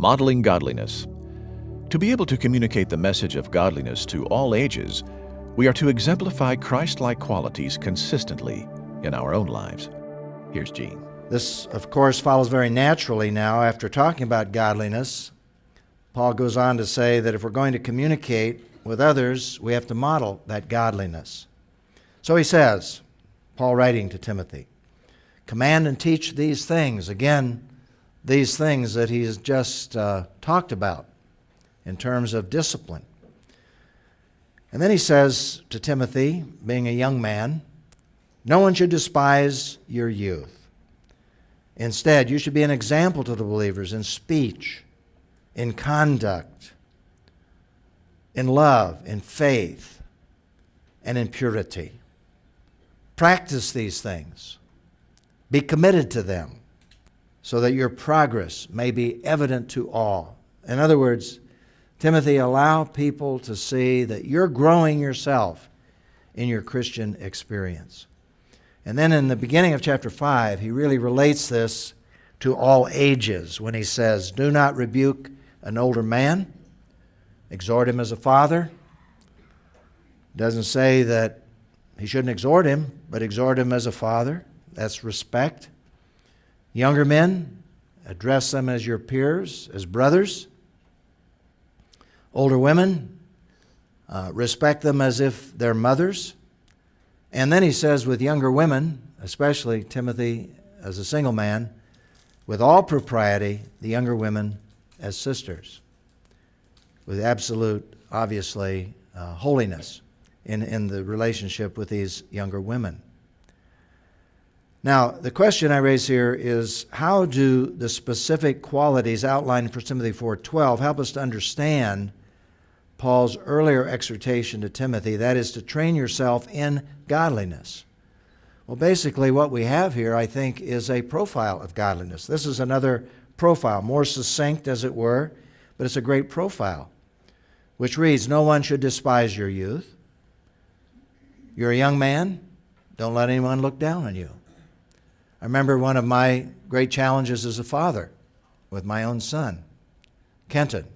Modeling Godliness. To be able to communicate the message of godliness to all ages, we are to exemplify Christlike qualities consistently in our own lives. Here's Gene. This, of course, follows very naturally now after talking about godliness. Paul goes on to say that if we're going to communicate with others, we have to model that godliness. So he says, Paul writing to Timothy, command and teach these things. Again, these things that he has just talked about in terms of discipline. And then he says to Timothy, being a young man, no one should despise your youth. Instead, you should be an example to the believers in speech, in conduct, in love, in faith, and in purity. Practice these things. Be committed to them so that your progress may be evident to all. In other words, Timothy, allow people to see that you're growing yourself in your Christian experience. And then in the beginning of chapter 5, he really relates this to all ages when he says, do not rebuke an older man, exhort him as a father. Doesn't say that he shouldn't exhort him, but exhort him as a father. That's respect. Younger men, address them as your peers, as brothers. Older women, respect them as if they're mothers. And then he says with younger women, especially Timothy as a single man, with all propriety, the younger women as sisters, with absolute, obviously, holiness in the relationship with these younger women. Now, the question I raise here is, how do the specific qualities outlined in 1 Timothy 4:12 help us to understand Paul's earlier exhortation to Timothy, that is to train yourself in godliness? Well, basically what we have here, I think, is a profile of godliness. This is another profile, more succinct as it were, but it's a great profile, which reads, no one should despise your youth. You're a young man, don't let anyone look down on you. I remember one of my great challenges as a father with my own son, Kenton,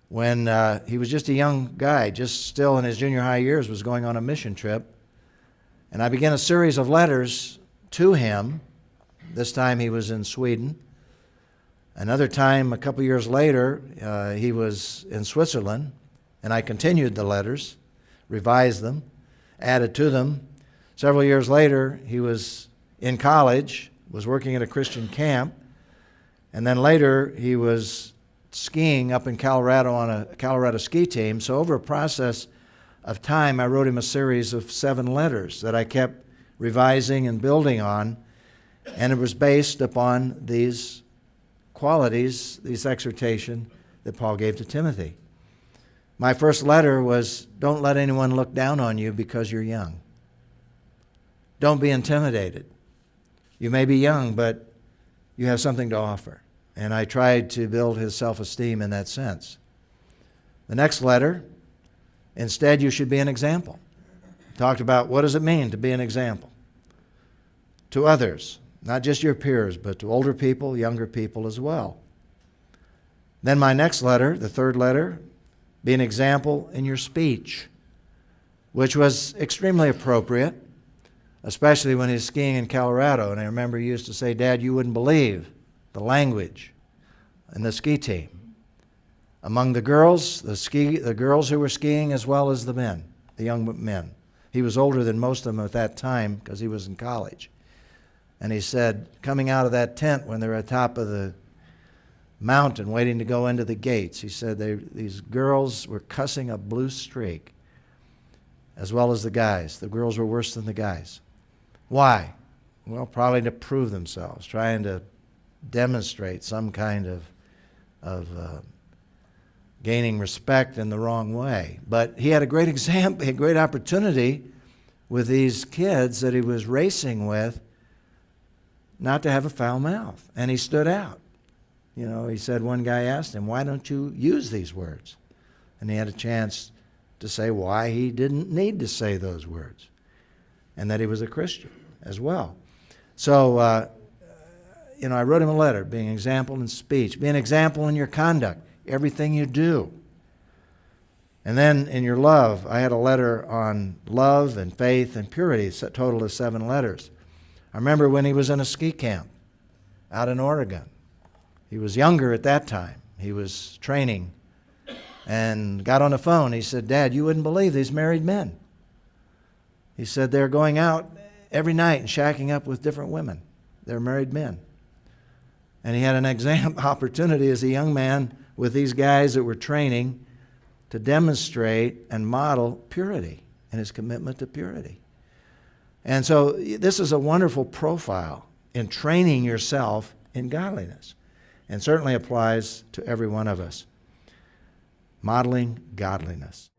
when he was just a young guy, just still in his junior high years, was going on a mission trip. And I began a series of letters to him. This time he was in Sweden. Another time, a couple years later, he was in Switzerland. And I continued the letters, revised them, added to them. Several years later, he was in college, was working at a Christian camp. And then later, he was skiing up in Colorado on a Colorado ski team. So over a process of time, I wrote him a series of 7 letters that I kept revising and building on, and it was based upon these qualities, these exhortation that Paul gave to Timothy. My first letter was, don't let anyone look down on you because you're young. Don't be intimidated. You may be young, but you have something to offer. And I tried to build his self-esteem in that sense. The next letter, instead, you should be an example. Talked about what does it mean to be an example to others, not just your peers, but to older people, younger people as well. Then my next letter, the third letter, be an example in your speech, which was extremely appropriate, especially when he was skiing in Colorado. And I remember he used to say, Dad, you wouldn't believe the language in the ski team. Among the girls, the girls who were skiing as well as the men, the young men. He was older than most of them at that time because he was in college. And he said, coming out of that tent when they're at the top of the mountain waiting to go into the gates, he said these girls were cussing a blue streak as well as the guys. The girls were worse than the guys. Why? Well, probably to prove themselves, trying to demonstrate some kind of gaining respect in the wrong way. But he had a great example, a great opportunity with these kids that he was racing with not to have a foul mouth. And he stood out. You know, he said one guy asked him, why don't you use these words? And he had a chance to say why he didn't need to say those words and that he was a Christian as well. So, I wrote him a letter, being an example in speech, be an example in your conduct, everything you do. And then in your love, I had a letter on love and faith and purity, a total of 7 letters. I remember when he was in a ski camp out in Oregon. He was younger at that time. He was training and got on the phone. He said, Dad, you wouldn't believe these married men. He said they're going out every night and shacking up with different women. They're married men. And he had an opportunity as a young man with these guys that were training to demonstrate and model purity and his commitment to purity. And so this is a wonderful profile in training yourself in godliness, and certainly applies to every one of us. Modeling godliness.